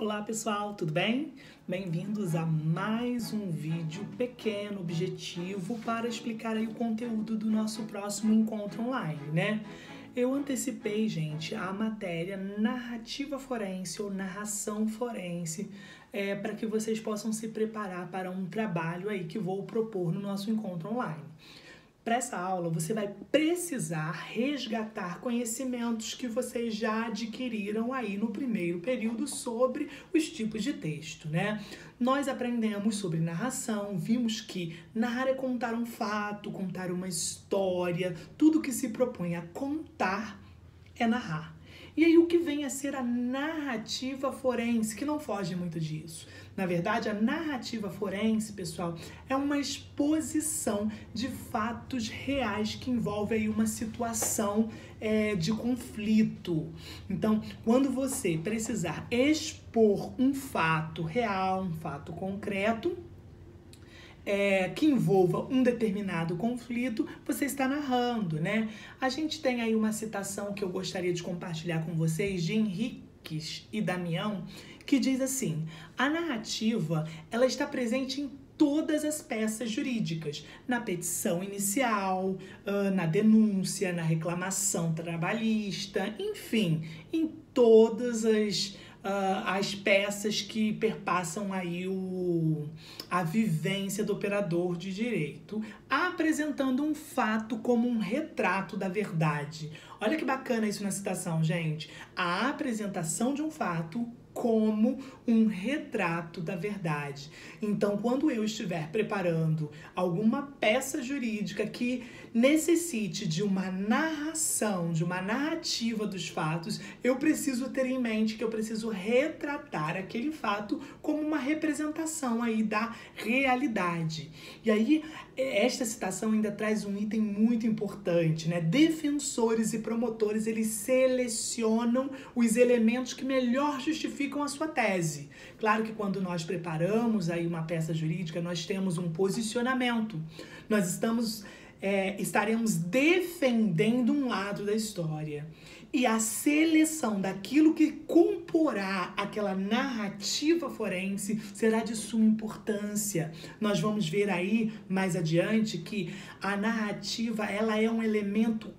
Olá pessoal, tudo bem? Bem-vindos a mais um vídeo pequeno, objetivo, para explicar aí o conteúdo do nosso próximo encontro online, né? Eu antecipei, gente, a matéria narrativa forense ou narração forense para que vocês possam se preparar para um trabalho aí que vou propor no nosso encontro online. Para essa aula, você vai precisar resgatar conhecimentos que vocês já adquiriram aí no primeiro período sobre os tipos de texto, né? Nós aprendemos sobre narração, vimos que narrar é contar um fato, contar uma história, tudo que se propõe a contar é narrar. E aí o que vem a ser a narrativa forense, que não foge muito disso. Na verdade, a narrativa forense, pessoal, é uma exposição de fatos reais que envolve aí uma situação de conflito. Então, quando você precisar expor um fato real, um fato concreto, que envolva um determinado conflito, você está narrando, né? A gente tem aí uma citação que eu gostaria de compartilhar com vocês de Henriques e Damião, que diz assim: a narrativa, ela está presente em todas as peças jurídicas, na petição inicial, na denúncia, na reclamação trabalhista, enfim, em todas as peças que perpassam aí a vivência do operador de direito, apresentando um fato como um retrato da verdade. Olha que bacana isso na citação, gente. A apresentação de um fato como um retrato da verdade. Então, quando eu estiver preparando alguma peça jurídica que necessite de uma narração, de uma narrativa dos fatos, eu preciso ter em mente que eu preciso retratar aquele fato como uma representação aí da realidade. E aí, esta citação ainda traz um item muito importante, né? Defensores e promotores, eles selecionam os elementos que melhor justificam a sua tese. Claro que quando nós preparamos aí uma peça jurídica, nós temos um posicionamento. Nós estaremos defendendo um lado da história. E a seleção daquilo que comporá aquela narrativa forense será de suma importância. Nós vamos ver aí mais adiante que a narrativa, ela é um elemento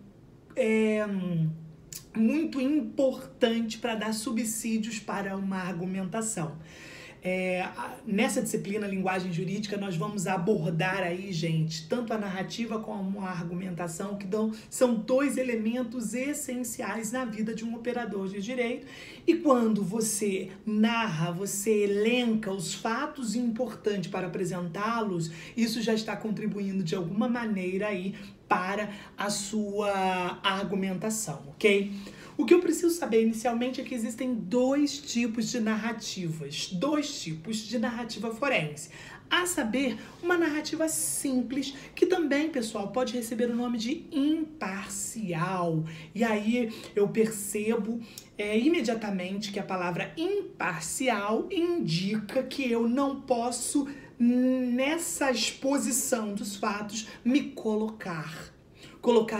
muito importante para dar subsídios para uma argumentação. Nessa disciplina Linguagem Jurídica, nós vamos abordar aí, gente, tanto a narrativa como a argumentação, que são dois elementos essenciais na vida de um operador de direito. E quando você narra, você elenca os fatos importantes para apresentá-los, isso já está contribuindo de alguma maneira aí para a sua argumentação, ok? O que eu preciso saber inicialmente é que existem dois tipos de narrativas, dois tipos de narrativa forense. A saber, uma narrativa simples, que também, pessoal, pode receber o nome de imparcial. E aí eu percebo imediatamente que a palavra imparcial indica que eu não posso, nessa exposição dos fatos, me colocar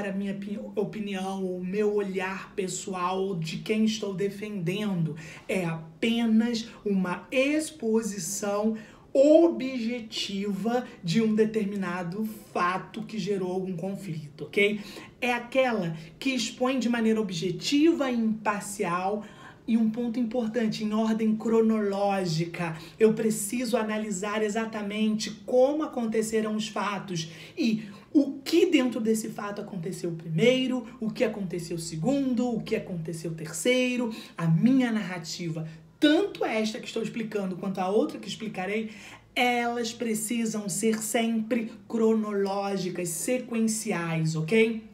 a minha opinião, o meu olhar pessoal de quem estou defendendo. É apenas uma exposição objetiva de um determinado fato que gerou algum conflito, ok? É aquela que expõe de maneira objetiva e imparcial. E um ponto importante, em ordem cronológica, eu preciso analisar exatamente como aconteceram os fatos e o que dentro desse fato aconteceu primeiro, o que aconteceu segundo, o que aconteceu terceiro. A minha narrativa, tanto esta que estou explicando quanto a outra que explicarei, elas precisam ser sempre cronológicas, sequenciais, ok?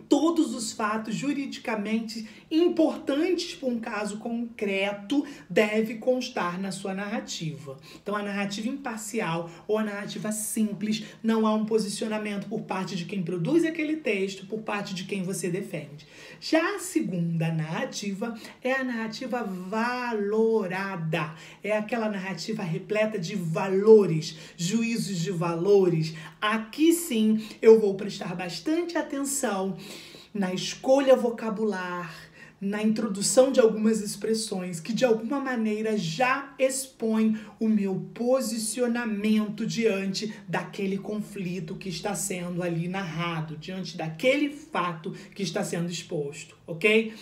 Todos os fatos juridicamente importantes para um caso concreto deve constar na sua narrativa. Então, a narrativa imparcial ou a narrativa simples, não há um posicionamento por parte de quem produz aquele texto, por parte de quem você defende. Já a segunda narrativa é a narrativa valorada. É aquela narrativa repleta de valores, juízos de valores. Aqui sim eu vou prestar bastante atenção na escolha vocabular, na introdução de algumas expressões que de alguma maneira já expõem o meu posicionamento diante daquele conflito que está sendo ali narrado, diante daquele fato que está sendo exposto, ok?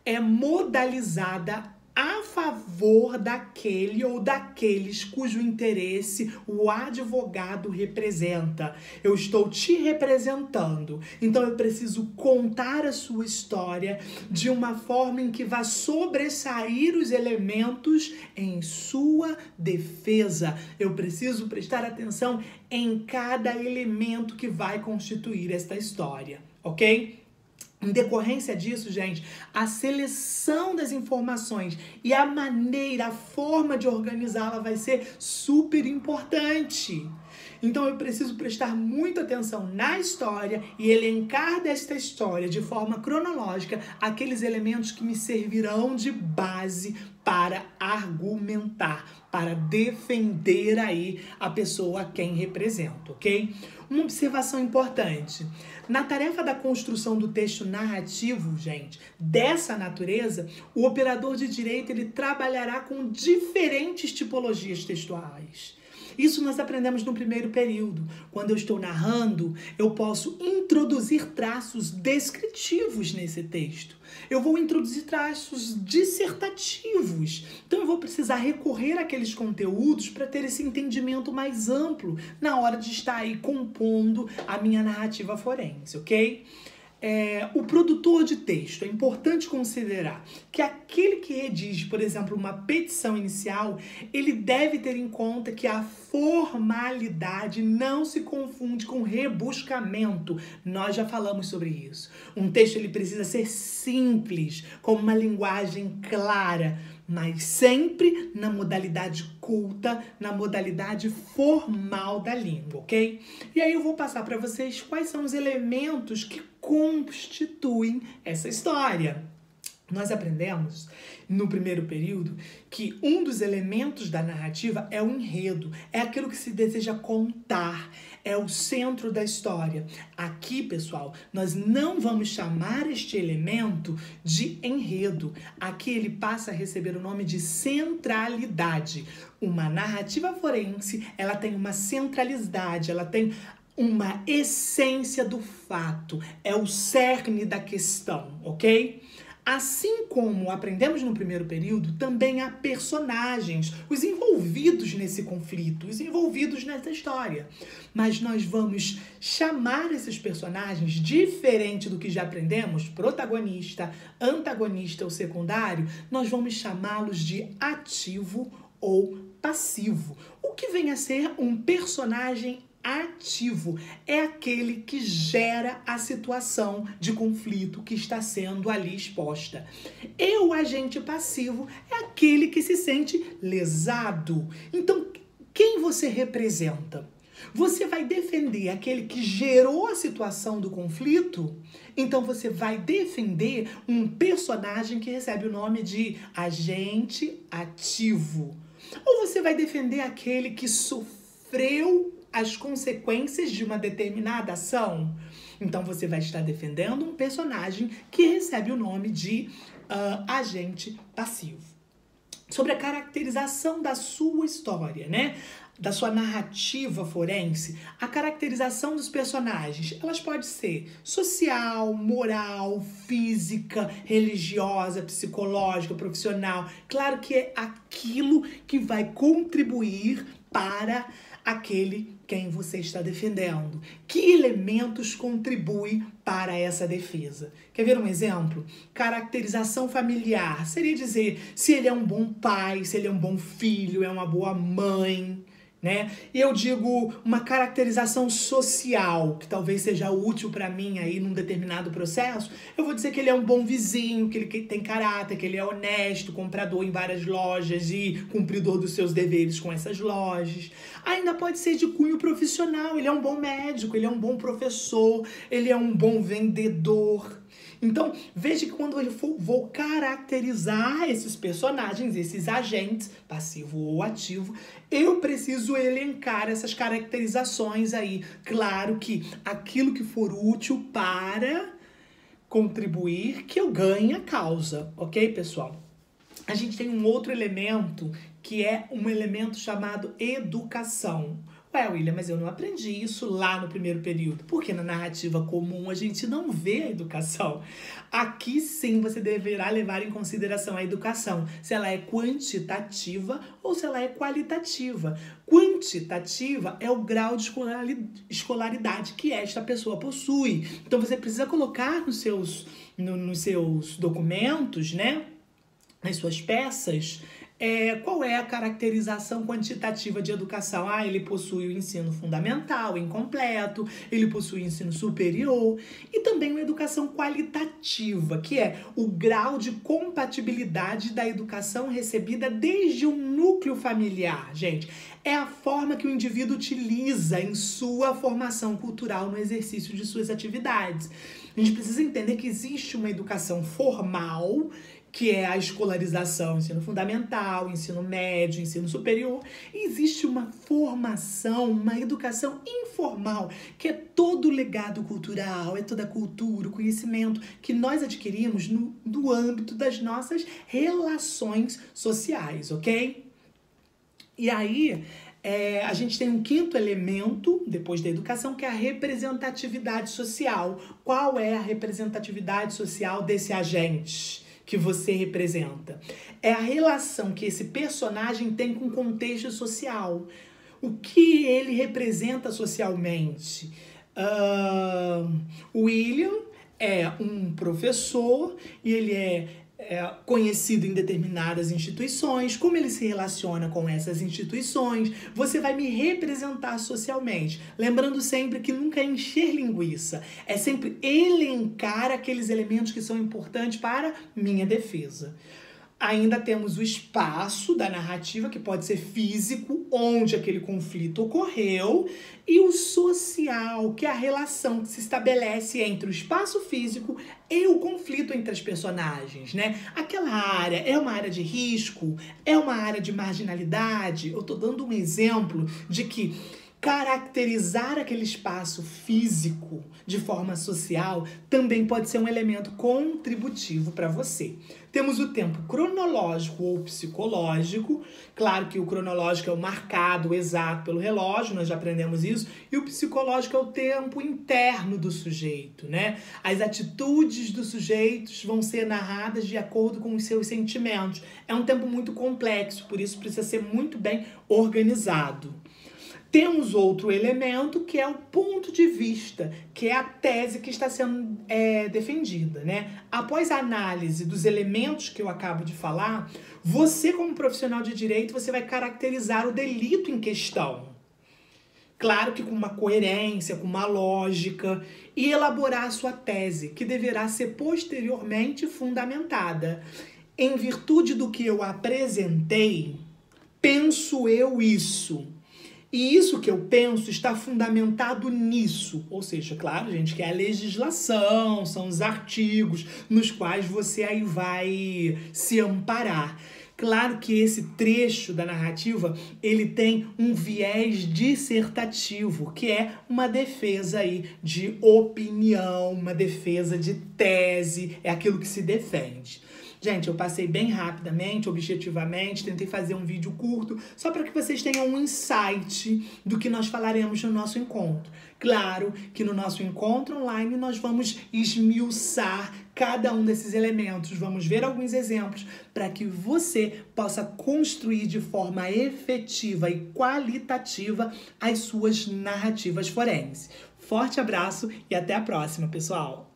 É modalizada a favor daquele ou daqueles cujo interesse o advogado representa. Eu estou te representando, então eu preciso contar a sua história de uma forma em que vá sobressair os elementos em sua defesa. Eu preciso prestar atenção em cada elemento que vai constituir esta história, ok? Em decorrência disso, gente, a seleção das informações e a maneira, a forma de organizá-la vai ser super importante. Então eu preciso prestar muita atenção na história e elencar desta história de forma cronológica aqueles elementos que me servirão de base para argumentar, para defender aí a pessoa a quem represento, ok? Uma observação importante. Na tarefa da construção do texto narrativo, gente, dessa natureza, o operador de direito ele trabalhará com diferentes tipologias textuais. Isso nós aprendemos no primeiro período. Quando eu estou narrando, eu posso introduzir traços descritivos nesse texto. Eu vou introduzir traços dissertativos. Então eu vou precisar recorrer àqueles conteúdos para ter esse entendimento mais amplo na hora de estar aí compondo a minha narrativa forense, ok? O produtor de texto, é importante considerar que aquele que redige, por exemplo, uma petição inicial, ele deve ter em conta que a formalidade não se confunde com rebuscamento. Nós já falamos sobre isso. Um texto ele precisa ser simples, com uma linguagem clara, mas sempre na modalidade culta, na modalidade formal da língua, ok? E aí eu vou passar para vocês quais são os elementos que constituem essa história. Nós aprendemos no primeiro período que um dos elementos da narrativa é o enredo, é aquilo que se deseja contar, é o centro da história. Aqui, pessoal, nós não vamos chamar este elemento de enredo. Aqui ele passa a receber o nome de centralidade. Uma narrativa forense, ela tem uma centralidade, ela tem uma essência do fato, é o cerne da questão, ok? Assim como aprendemos no primeiro período, também há personagens, os envolvidos nesse conflito, os envolvidos nessa história. Mas nós vamos chamar esses personagens, diferente do que já aprendemos, protagonista, antagonista ou secundário, nós vamos chamá-los de ativo ou passivo. O que vem a ser um personagem ativo é aquele que gera a situação de conflito que está sendo ali exposta. E o agente passivo é aquele que se sente lesado. Então, quem você representa? Você vai defender aquele que gerou a situação do conflito? Então você vai defender um personagem que recebe o nome de agente ativo. Ou você vai defender aquele que sofreu as consequências de uma determinada ação? Então você vai estar defendendo um personagem que recebe o nome de agente passivo. Sobre a caracterização da sua história, né? Da sua narrativa forense, a caracterização dos personagens, elas podem ser social, moral, física, religiosa, psicológica, profissional. Claro que é aquilo que vai contribuir para aquele quem você está defendendo. Que elementos contribuem para essa defesa? Quer ver um exemplo? Caracterização familiar. Seria dizer se ele é um bom pai, se ele é um bom filho, é uma boa mãe, né? E eu digo uma caracterização social, que talvez seja útil para mim aí num determinado processo. Eu vou dizer que ele é um bom vizinho, que ele tem caráter, que ele é honesto, comprador em várias lojas e cumpridor dos seus deveres com essas lojas. Ainda pode ser de cunho profissional, ele é um bom médico, ele é um bom professor, ele é um bom vendedor. Então, veja que quando eu vou caracterizar esses personagens, esses agentes, passivo ou ativo, eu preciso elencar essas caracterizações aí. Claro que aquilo que for útil para contribuir que eu ganhe a causa, ok, pessoal? A gente tem um outro elemento que é um elemento chamado educação. Ué, William, mas eu não aprendi isso lá no primeiro período, porque na narrativa comum a gente não vê a educação. Aqui sim você deverá levar em consideração a educação, se ela é quantitativa ou se ela é qualitativa. Quantitativa é o grau de escolaridade que esta pessoa possui. Então você precisa colocar nos seus documentos, né? Nas suas peças, qual é a caracterização quantitativa de educação? Ele possui o ensino fundamental, incompleto, ele possui o ensino superior e também a educação qualitativa, que é o grau de compatibilidade da educação recebida desde o núcleo familiar, gente. É a forma que o indivíduo utiliza em sua formação cultural no exercício de suas atividades. A gente precisa entender que existe uma educação formal, que é a escolarização, ensino fundamental, ensino médio, ensino superior. E existe uma formação, uma educação informal, que é todo o legado cultural, é toda a cultura, o conhecimento que nós adquirimos no âmbito das nossas relações sociais, ok? E aí, a gente tem um quinto elemento, depois da educação, que é a representatividade social. Qual é a representatividade social desse agente que você representa? É a relação que esse personagem tem com o contexto social. O que ele representa socialmente? William é um professor e ele é conhecido em determinadas instituições. Como ele se relaciona com essas instituições? Você vai me representar socialmente. Lembrando sempre que nunca é encher linguiça, é sempre elencar aqueles elementos que são importantes para minha defesa. Ainda temos o espaço da narrativa, que pode ser físico, onde aquele conflito ocorreu, e o social, que é a relação que se estabelece entre o espaço físico e o conflito entre as personagens, né? Aquela área é uma área de risco, é uma área de marginalidade. Eu tô dando um exemplo de que caracterizar aquele espaço físico de forma social também pode ser um elemento contributivo para você. Temos o tempo cronológico ou psicológico. Claro que o cronológico é o marcado, o exato pelo relógio, nós já aprendemos isso. E o psicológico é o tempo interno do sujeito, né? As atitudes dos sujeitos vão ser narradas de acordo com os seus sentimentos. É um tempo muito complexo, por isso precisa ser muito bem organizado. Temos outro elemento que é o ponto de vista, que é a tese que está sendo defendida, né? Após a análise dos elementos que eu acabo de falar, você, como profissional de direito, você vai caracterizar o delito em questão. Claro que com uma coerência, com uma lógica, e elaborar a sua tese, que deverá ser posteriormente fundamentada. Em virtude do que eu apresentei, penso eu isso. E isso que eu penso está fundamentado nisso. Ou seja, claro, gente, que é a legislação, são os artigos nos quais você aí vai se amparar. Claro que esse trecho da narrativa, ele tem um viés dissertativo, que é uma defesa aí de opinião, uma defesa de tese, é aquilo que se defende. Gente, eu passei bem rapidamente, objetivamente, tentei fazer um vídeo curto, só para que vocês tenham um insight do que nós falaremos no nosso encontro. Claro que no nosso encontro online nós vamos esmiuçar cada um desses elementos, vamos ver alguns exemplos para que você possa construir de forma efetiva e qualitativa as suas narrativas forenses. Forte abraço e até a próxima, pessoal!